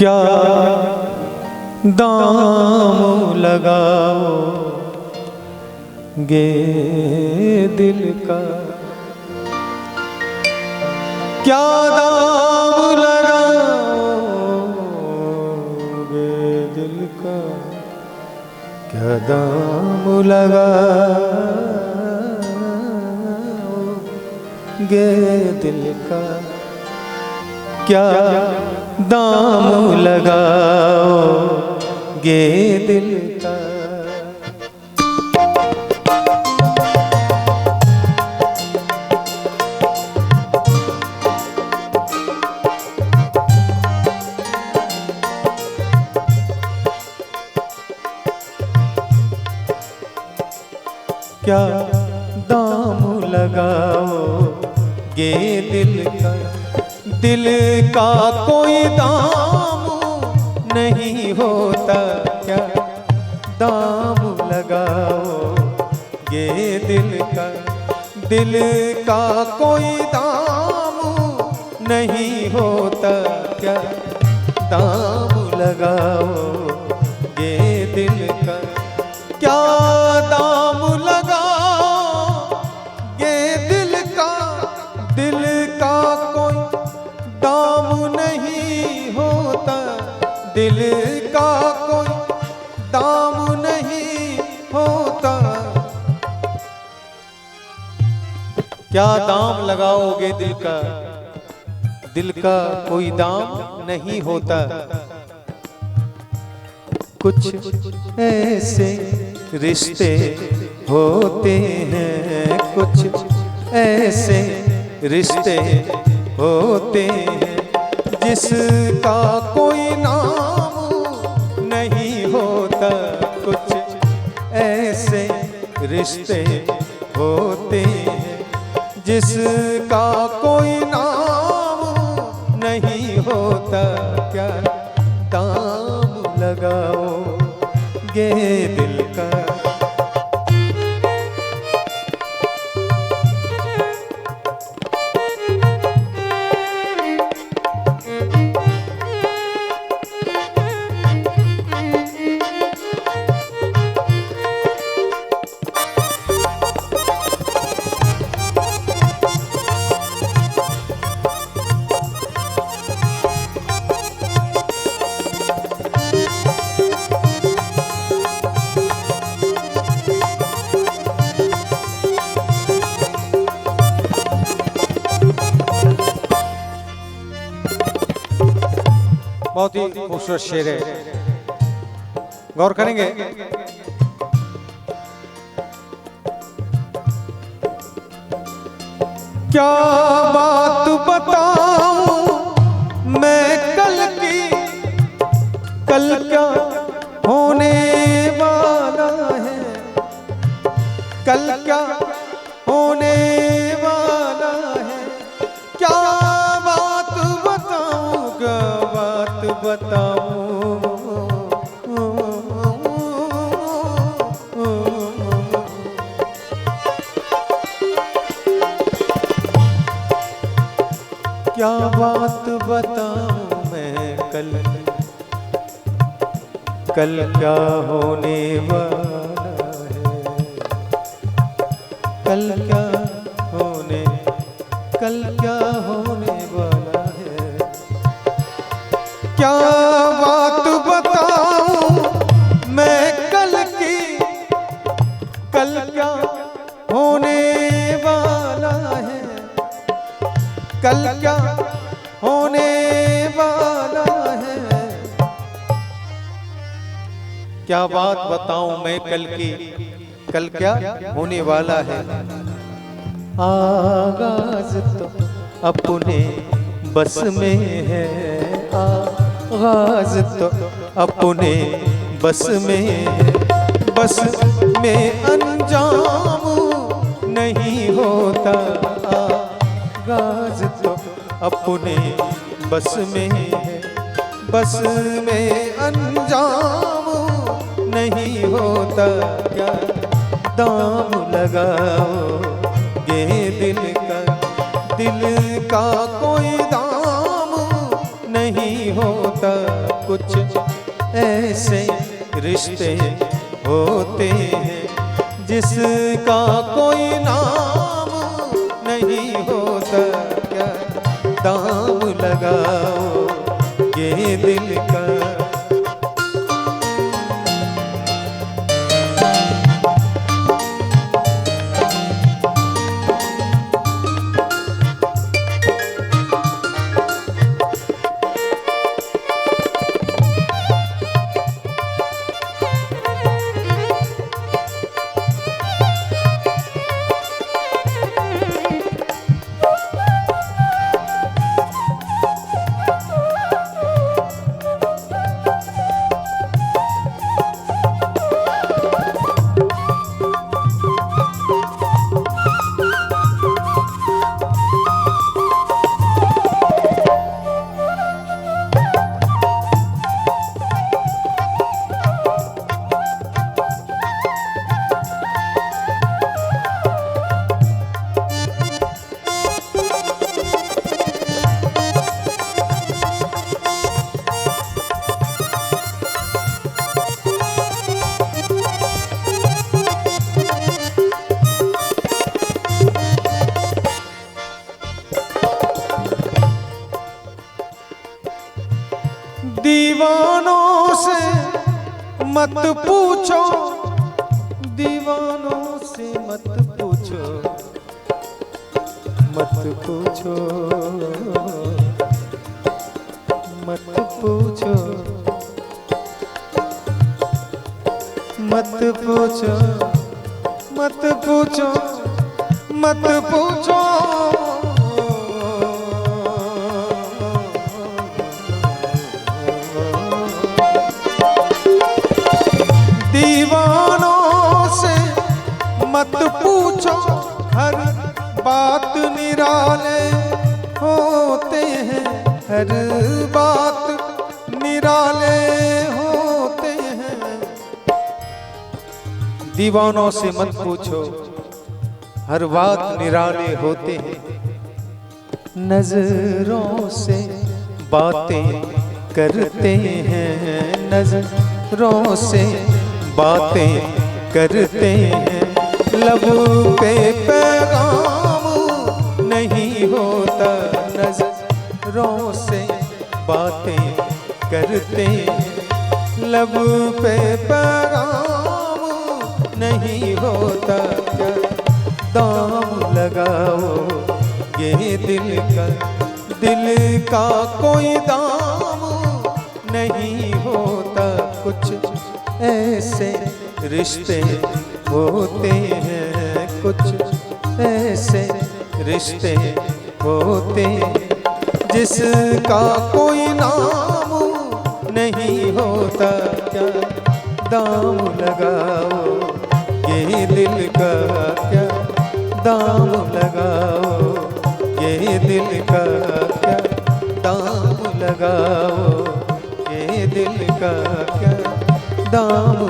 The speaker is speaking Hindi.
क्या दाम लगाओ गे दिल का, क्या दाम लगाओगे दिल का, क्या दाम लगाओगे दिल का, क्या दाम लगाओगे दिल का। क्या दाम लगाओगे दिल का, दिल का कोई दाम नहीं होता, क्या दाम लगाओगे दिल का, दिल का कोई दाम नहीं होता, क्या दाम लगाओगे दिल का, क्या दाम लगाओगे दिल का, दिल का कोई दाम नहीं होता, दिल का कोई दाम नहीं होता। क्या दाम लगाओगे दिल का, दिल का कोई दाम नहीं होता। कुछ ऐसे रिश्ते होते हैं, कुछ ऐसे रिश्ते होते हैं, जिसका कोई नाम नहीं होता। कुछ ऐसे रिश्ते होते हैं, जिसका कोई नाम नहीं होता, क्या दाम लगाओगे दिल का। बहुत ही खूबसूरत शेर है, गौर करेंगे। क्या बात बताऊं मैं कल की, कल क्या होने वाला है, कल क्या होने वाला है, क्या बात बताऊं, क्या बात बताऊं। क्या बात बताऊं मैं कल, कल क्या होने वाला है, कल क्या होने, कल क्या होने वाला है। क्या बात बताऊं मैं कल की, कल क्या होने वाला है, कल क्या होने वाला है। क्या बात बताऊं मैं कल की, कल क्या होने वाला है। आगाज तो अपने बस में है, आगाज तो अपने बस में है, बस में अंजाम नहीं होता। आगाज तो अपने बस में है, बस में अंजाम नहीं होता। क्या दाम लगाओगे दिल का, दिल का कोई दाम नहीं होता। होता कुछ ऐसे रिश्ते होते हैं जिसका कोई नाम नहीं होता। क्या दाम लगाओ ये दिल का। दीवानों से मत पूछो, दीवानों से मत पूछो, मत पूछो, मत पूछो, मत पूछो, मत पूछो, मत पूछो। दीवानों से मत पूछो, हर बात निराले होते हैं, हर बात निराले होते हैं। दीवानों से मत पूछो, हर बात निराले होते हैं। नजरों से बातें करते हैं, नजरों से बातें करते हैं। लब पे पैगाम नहीं होता, नजरों से बातें करते हैं। लब पे पैगाम नहीं होता। क्या दाम लगाओ ये दिल का, दिल का कोई दाम नहीं होता। कुछ ऐसे रिश्ते होते हैं, कुछ ऐसे रिश्ते होते जिसका कोई नाम नहीं होता। क्या दाम लगाओ ये दिल का, क्या दाम लगाओ ये दिल का, क्या दाम लगाओ ये दिल का, क्या दाम